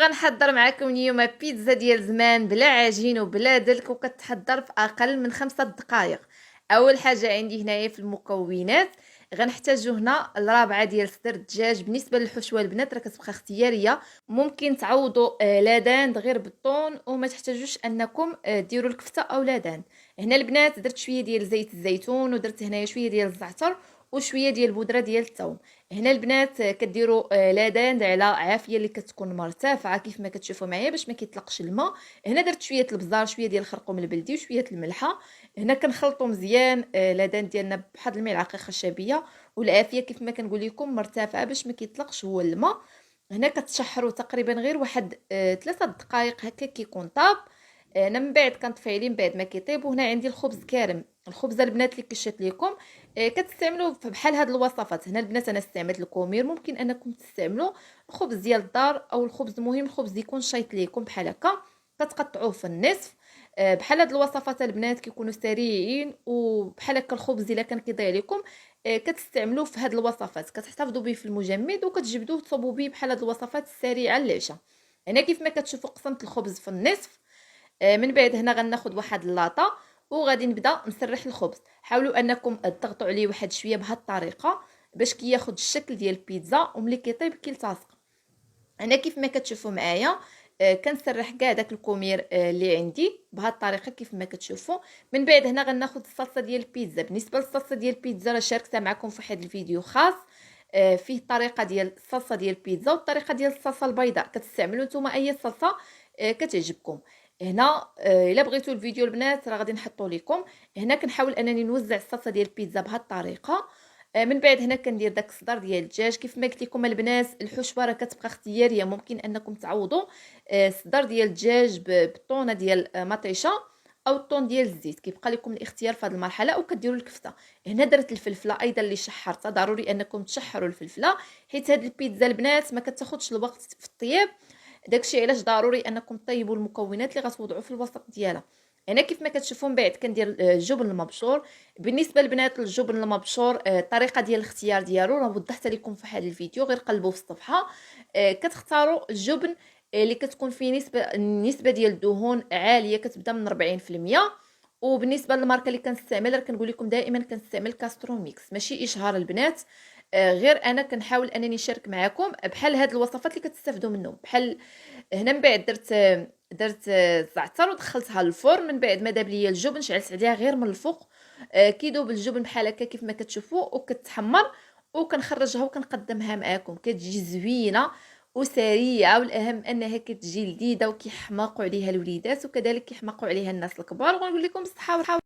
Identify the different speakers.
Speaker 1: غنحضر معكم اليوم بيتزا ديال زمان بلا عجين وبلا دلك، وكتحضر في اقل من 5 دقائق. اول حاجه عندي هنايا في المكونات غنحتاجو هنا الرابعه ديال صدر الدجاج. بالنسبه للحشوه البنات راه كتبقى اختياريه، ممكن تعوضوا لادان غير بالطون وما تحتاجوش انكم ديروا الكفته او لادان. هنا البنات درت شويه ديال زيت الزيتون، ودرت هنايا شويه ديال الزعتر وشويه ديال البودره ديال الثوم. هنا البنات كديروا لادان على عافيه اللي كتكون مرتفعه كيف ما كتشوفوا معايا باش ما كيطلقش الماء. هنا درت شويه البزار، شويه ديال الخرقوم البلدي وشويه الملحه. هنا كنخلطوا مزيان لادان ديالنا بواحد الملعقه خشبيه، والعافيه كيف ما كنقول لكم مرتفعه باش ما كيطلقش هو الماء. هنا كتشحروا تقريبا غير واحد 3 دقائق هكا كيكون طاب. انا من بعد كنطفي عليه من بعد ما كيطيب. وهنا عندي الخبز كارم، الخبزه البنات اللي كشات لكم كتستعملوا بحال هاد الوصفات. هنا البنات انا استعملت الكومير، ممكن انكم تستعملوا الخبز ديال الدار او الخبز، المهم الخبز يكون شايط ليكم بحال هكا. كتقطعوه في النصف بحال هاد الوصفات البنات كيكونوا سريعين، وبحال هكا الخبز الا كان كيضيع لكم كتستعملوه في هاد الوصفات، كتحتفظوا به في المجمد وكتجبدوه تصوبوا به بحال هاد الوصفات السريعه للعشاء. هنا كيف ما كتشوفوا قسمت الخبز في النصف. من بعد هنا غناخذ واحد اللاطه وغادي نبدا نسرح الخبز. حاولوا انكم تضغطوا عليه واحد شويه بهذه الطريقه باش كياخذ الشكل ديال البيتزا، وملي كيطيب كيلتصق. انا كيف ما كتشوفوا معايا كنسرح كاع داك الكومير اللي عندي بهذه الطريقه كيف ما كتشوفوا. من بعد هنا غناخذ الصلصه ديال البيتزا. بالنسبه للصلصه ديال البيتزا راه شاركتها معكم في واحد الفيديو خاص فيه الطريقه ديال الصلصه ديال البيتزا والطريقه ديال الصلصه البيضاء. كتستعملوا نتوما اي صلصه كتعجبكم. هنا الا بغيتوا الفيديو البنات راه غادي نحطو لكم. هنا كنحاول انني نوزع الصلصه ديال البيتزا بهذه الطريقه. من بعد هنا كندير داك الصدر ديال الدجاج. كيف ما قلت لكم البنات الحشوه راه كتبقى اختياريه، ممكن انكم تعوضوا الصدر ديال الدجاج بالطونه ديال مطيشه او الطون ديال الزيت، كيبقى لكم الاختيار في هذه المرحله. وكديروا الكفته. هنا درت الفلفله ايضا اللي شحرتها، ضروري انكم تشحروا الفلفله حيت هذه البيتزا البنات ما كتاخذش الوقت في الطياب. داكشي علاش ضروري انكم طيبوا المكونات اللي غتوضعوا في الوسط ديالها. هنا كيف ما كتشوفوا من بعد كندير الجبن المبشور. بالنسبه للبنات الجبن المبشور الطريقه ديال الاختيار ديالو راه وضحت لكم في هذا الفيديو، غير قلبوا في الصفحه. كتختاروا الجبن اللي كتكون فيه نسبه ديال الدهون عاليه، كتبدا من 40%. وبالنسبه للماركه اللي كنستعمل راه كنقول لكم دائما كنستعمل كاسترو ميكس، ماشي اشهار البنات. غير انا كنحاول انني نشارك معكم بحال هاد الوصفات اللي كتستافدوا منهم. بحال هنا من بعد درت الزعتر ودخلتها للفرن. من بعد ما داب ليا الجبن شعلت عليها غير من الفوق. كيدوب الجبن بحال هكا كيف ما كتشوفوا وكتحمر، وكنخرجها وكنقدمها معكم. كتجي زوينه وسريعه، والاهم انها كتجي لذيذه وكيحماقوا عليها الوليدات وكذلك كيحماقوا عليها الناس الكبار. ونقول لكم بالصحه